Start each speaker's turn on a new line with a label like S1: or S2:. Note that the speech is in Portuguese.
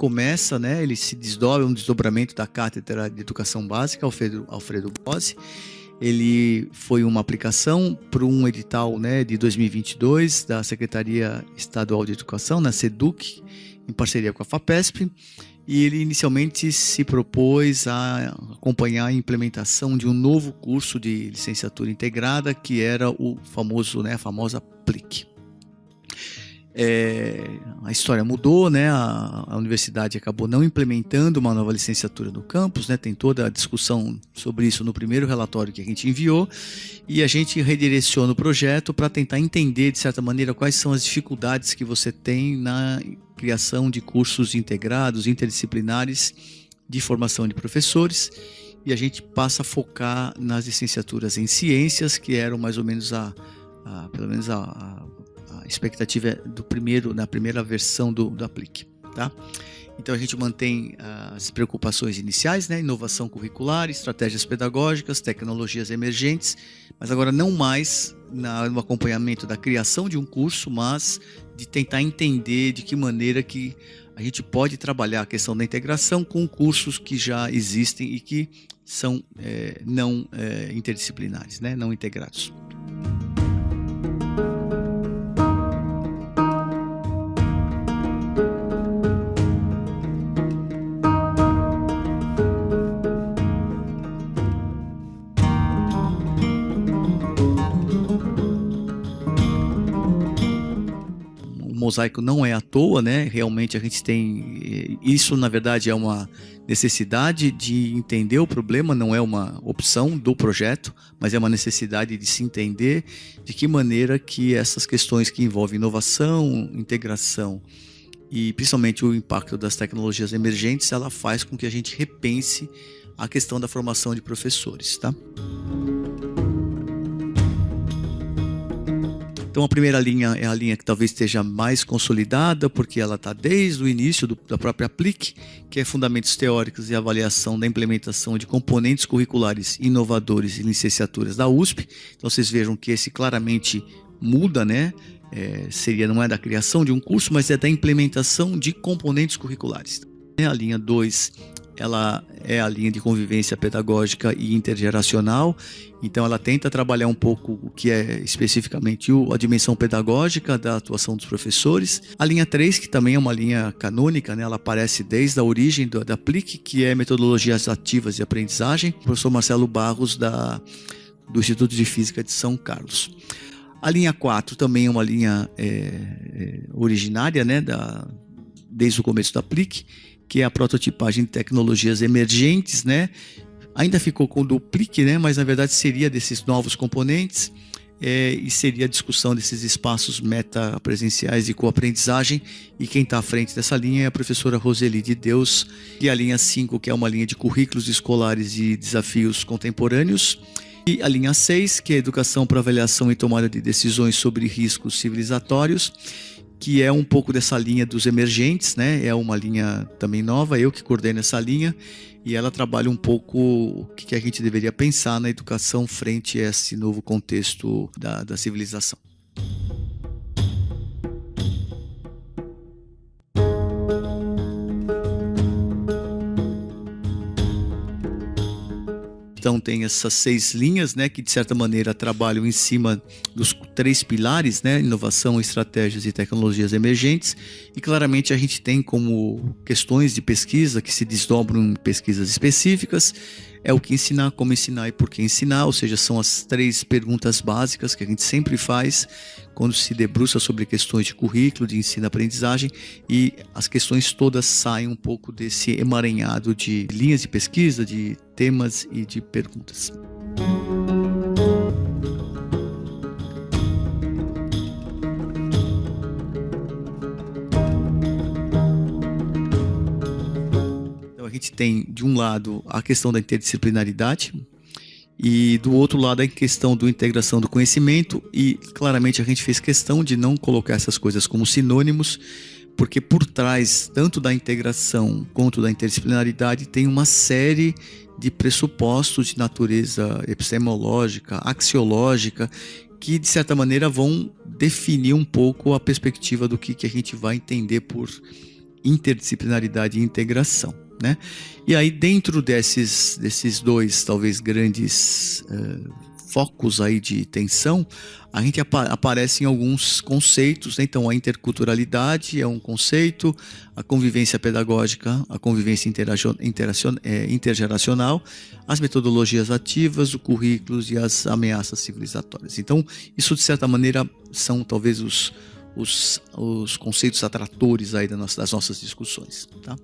S1: começa, né, ele se desdobra, um desdobramento da Cátedra de Educação Básica, Alfredo Bossi. Ele foi uma aplicação para um edital, né, de 2022 da Secretaria Estadual de Educação, na SEDUC, em parceria com a FAPESP, e ele inicialmente se propôs a acompanhar a implementação de um novo curso de licenciatura integrada, que era o famoso, né, a famosa PLIC. A história mudou, né? A universidade acabou não implementando uma nova licenciatura no campus, né? Tem toda a discussão sobre isso no primeiro relatório que a gente enviou, e a gente redireciona o projeto para tentar entender, de certa maneira, quais são as dificuldades que você tem na criação de cursos integrados, interdisciplinares de formação de professores, e a gente passa a focar nas licenciaturas em ciências, que eram mais ou menos pelo menos a expectativa na primeira versão da PLIC, tá? Então a gente mantém as preocupações iniciais, né? Inovação curricular, estratégias pedagógicas, tecnologias emergentes, mas agora não mais no acompanhamento da criação de um curso, mas de tentar entender de que maneira que a gente pode trabalhar a questão da integração com cursos que já existem e que são não interdisciplinares, né? Não integrados. Mosaico não é à toa, né? Realmente a gente tem isso, na verdade é uma necessidade de entender o problema, não é uma opção do projeto, mas é uma necessidade de se entender de que maneira que essas questões que envolvem inovação, integração e principalmente o impacto das tecnologias emergentes, ela faz com que a gente repense a questão da formação de professores, tá? Então a primeira linha é a linha que talvez esteja mais consolidada, porque ela está desde o início da própria PLIC, que é Fundamentos Teóricos e Avaliação da Implementação de Componentes Curriculares Inovadores e Licenciaturas da USP. Então vocês vejam que esse claramente muda, né? Não é da criação de um curso, mas é da implementação de componentes curriculares. A linha 2, ela é a linha de convivência pedagógica e intergeracional, então ela tenta trabalhar um pouco o que é especificamente a dimensão pedagógica da atuação dos professores. A linha 3, que também é uma linha canônica, né? Ela aparece desde a origem da PLIC, que é Metodologias Ativas de Aprendizagem, o professor Marcelo Barros, do Instituto de Física de São Carlos. A linha 4 também é uma linha originária, né? Desde o começo da PLIC, que é a prototipagem de tecnologias emergentes, né? Ainda ficou com o do PLIC, né? Mas na verdade seria desses novos componentes e seria a discussão desses espaços meta-presenciais de coaprendizagem, e quem está à frente dessa linha é a professora Roseli de Deus, e a linha 5, que é uma linha de currículos escolares e desafios contemporâneos, e a linha 6, que é Educação para Avaliação e Tomada de Decisões sobre Riscos Civilizatórios, que é um pouco dessa linha dos emergentes, né? É uma linha também nova, eu que coordeno essa linha, e ela trabalha um pouco o que a gente deveria pensar na educação frente a esse novo contexto da civilização. Então tem essas 6 linhas, né, que de certa maneira trabalham em cima dos 3 pilares, né, inovação, estratégias e tecnologias emergentes, e claramente a gente tem como questões de pesquisa que se desdobram em pesquisas específicas, é o que ensinar, como ensinar e por que ensinar, ou seja, são as 3 perguntas básicas que a gente sempre faz quando se debruça sobre questões de currículo, de ensino-aprendizagem, e as questões todas saem um pouco desse emaranhado de linhas de pesquisa, de temas e de perguntas. Então a gente tem, de um lado, a questão da interdisciplinaridade, e do outro lado a questão da integração do conhecimento, e claramente a gente fez questão de não colocar essas coisas como sinônimos, porque por trás tanto da integração quanto da interdisciplinaridade tem uma série de pressupostos de natureza epistemológica, axiológica, que de certa maneira vão definir um pouco a perspectiva do que a gente vai entender por interdisciplinaridade e integração, né? E aí dentro desses dois, talvez, grandes focos aí de tensão, a gente aparece em alguns conceitos, né? Então a interculturalidade é um conceito, a convivência pedagógica, a convivência intergeracional, as metodologias ativas, os currículos e as ameaças civilizatórias. Então isso, de certa maneira, são talvez os conceitos atratores aí das nossas discussões, tá?